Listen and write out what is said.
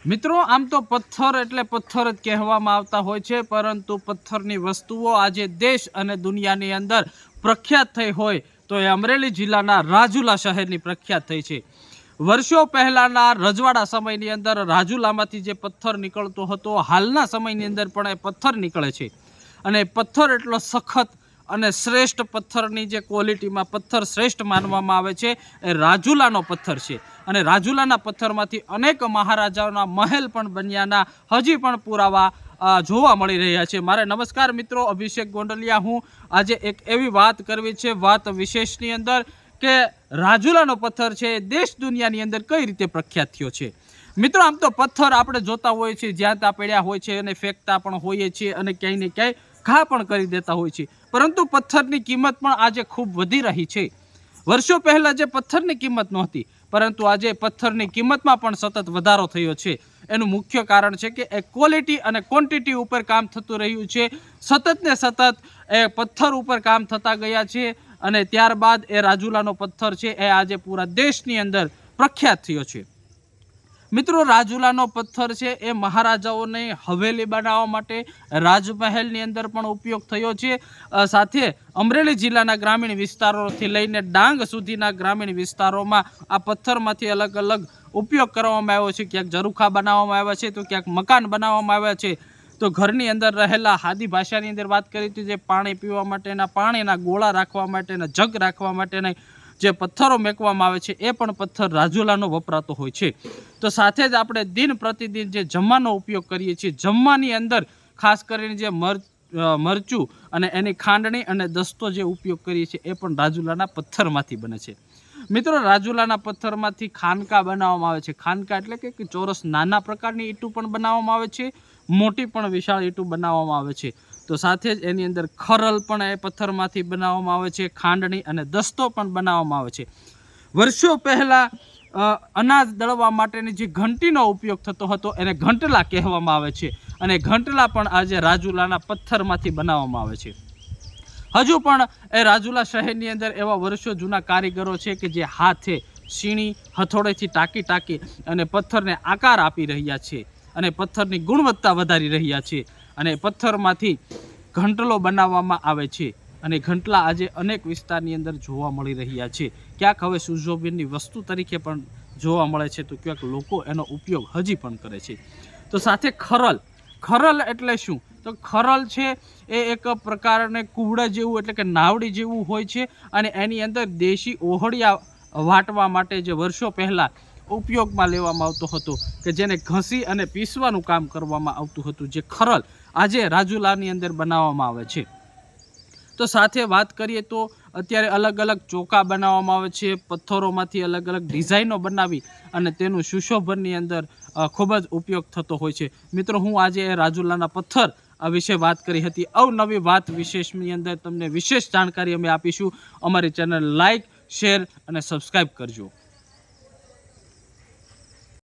મિત્રો આમ તો પથ્થર એટલે પથ્થર જ કહેવામાં આવતા હોય છે, પરંતુ પથ્થરની વસ્તુઓ આજે દેશ અને દુનિયાની અંદર પ્રખ્યાત થઈ હોય તો એ અમરેલી જિલ્લાના રાજુલા શહેરની પ્રખ્યાત થઈ છે। વર્ષો પહેલાના રજવાડા સમયની અંદર રાજુલામાંથી જે પથ્થર નીકળતો હતો, હાલના સમયની અંદર પણ એ પથ્થર નીકળે છે અને પથ્થર એટલો સખત અને શ્રેષ્ઠ પથ્થરની જે ક્વોલિટીમાં પથ્થર શ્રેષ્ઠ માનવામાં આવે છે એ રાજુલાનો પથ્થર છે। અને રાજુલાના પથ્થરમાંથી અનેક મહારાજાઓના મહેલ પણ બન્યાના હજી પણ પુરાવા જોવા મળી રહ્યા છે। મારે નમસ્કાર મિત્રો, અભિષેક ગોંડલિયા હું। આજે એક એવી વાત કરવી છે, વાત વિશેષની અંદર કે રાજુલાનો પથ્થર છે દેશ દુનિયાની અંદર કઈ રીતે પ્રખ્યાત થયો છે। મિત્રો આમ તો પથ્થર આપણે જોતા હોઈએ છીએ, જ્યાં ત્યાં પડ્યા હોય છે અને ફેંકતા પણ હોઈએ છીએ અને ક્યાંય ને ક્યાંય ઘા પણ કરી દેતા હોય છે, પરંતુ પથ્થરની કિંમત પણ આજે ખૂબ વધી રહી છે। વર્ષો પહેલા જે પથ્થરની કિંમત નહોતી, પરંતુ આજે પથ્થરની કિંમતમાં પણ સતત વધારો થયો છે। એનું મુખ્ય કારણ છે કે એ ક્વોલિટી અને ક્વોન્ટિટી ઉપર કામ થતું રહ્યું છે। સતત ને સતત એ પથ્થર ઉપર કામ થતા ગયા છે અને ત્યારબાદ એ રાજુલાનો પથ્થર છે એ આજે પૂરા દેશની અંદર પ્રખ્યાત થયો છે। મિત્રો રાજુલાનો પથ્થર છે એ મહારાજાઓને હવેલી બનાવવા માટે રાજમહેલની અંદર પણ ઉપયોગ થયો છે। સાથે અમરેલી જિલ્લાના ગ્રામીણ વિસ્તારોથી લઈને ડાંગ સુધીના ગ્રામીણ વિસ્તારોમાં આ પથ્થરમાંથી અલગ અલગ ઉપયોગ કરવામાં આવ્યો છે। ક્યાંક ઝરૂખા બનાવવામાં આવ્યા છે, તો ક્યાંક મકાન બનાવવામાં આવ્યા છે, તો ઘરની અંદર રહેલા હાદી ભાષાની અંદર વાત કરી હતી જે પાણી પીવા માટેના પાણીના ગોળા રાખવા માટેના જગ રાખવા માટેના જે પથ્થરો મેકવામાં આવે છે એ પણ પથ્થર રાજુલાનો વપરાતો હોય છે। તો સાથે જ આપણે દિન પ્રતિદિન જે જમવાનો ઉપયોગ કરીએ છીએ, જમવાની અંદર ખાસ કરીને જે મરચું અને એની ખાંડણી અને દસ્તો જે ઉપયોગ કરીએ છીએ એ પણ રાજુલાના પથ્થરમાંથી બને છે। મિત્રો રાજુલાના પથ્થરમાંથી ખાનકા બનાવવામાં આવે છે। ખાનકા એટલે કે ચોરસ નાના પ્રકારની ઈંટું પણ બનાવવામાં આવે છે, મોટી પણ વિશાળ ઈંટું બનાવવામાં આવે છે। તો સાથે જ એની અંદર ખરલ પણ એ પથ્થરમાંથી બનાવવામાં આવે છે, ખાંડણી અને દસ્તો પણ બનાવવામાં આવે છે। વર્ષો પહેલાં અનાજ દળવા માટેની જે ઘંટીનો ઉપયોગ થતો હતો એને ઘંટલા કહેવામાં આવે છે, અને ઘંટલા પણ આજે રાજુલાના પથ્થરમાંથી બનાવવામાં આવે છે। હજુ પણ એ રાજુલા શહેરની અંદર એવા વર્ષો જૂના કારીગરો છે કે જે હાથે સીણી હથોડેથી ટાંકી અને પથ્થરને આકાર આપી રહ્યા છે અને પથ્થરની ગુણવત્તા વધારી રહ્યા છે, અને પથ્થરમાંથી ઘંટલો બનાવવામાં આવે છે। અને ઘંટલા આજે અનેક વિસ્તારની અંદર જોવા મળી રહ્યા છે। ક્યાંક હવે સુશોભનની વસ્તુ તરીકે પણ જોવા મળે છે, તો ક્યાંક લોકો એનો ઉપયોગ હજી પણ કરે છે। તો સાથે ખરલ એટલે શું? તો ખરલ છે એ એક પ્રકારને કુવડા જેવું એટલે કે નાવડી જેવું હોય છે, અને એની અંદર દેશી ઓહળિયા વાટવા માટે જે વર્ષો પહેલાં ઉપયોગમાં લેવામાં આવતો હતો કે જેને ઘસી અને પીસવાનું કામ કરવામાં આવતું હતું, જે ખરલ આજે રાજુલાની અંદર બનાવવામાં આવે છે। તો સાથે વાત કરીએ તો અત્યારે અલગ અલગ ચોકા બનાવવામાં આવે છે, પથ્થરોમાંથી અલગ અલગ ડિઝાઇનો બનાવી અને તેનું સુશોભનની અંદર ખૂબ જ ઉપયોગ થતો હોય છે। મિત્રો હું આજે રાજુલાના પથ્થર વિશે વાત કરી હતી। અવનવી વાત વિશેષની અંદર તમને વિશેષ જાણકારી અમે આપીશું। અમારી ચેનલ લાઇક, શેર અને સબસ્ક્રાઈબ કરજો।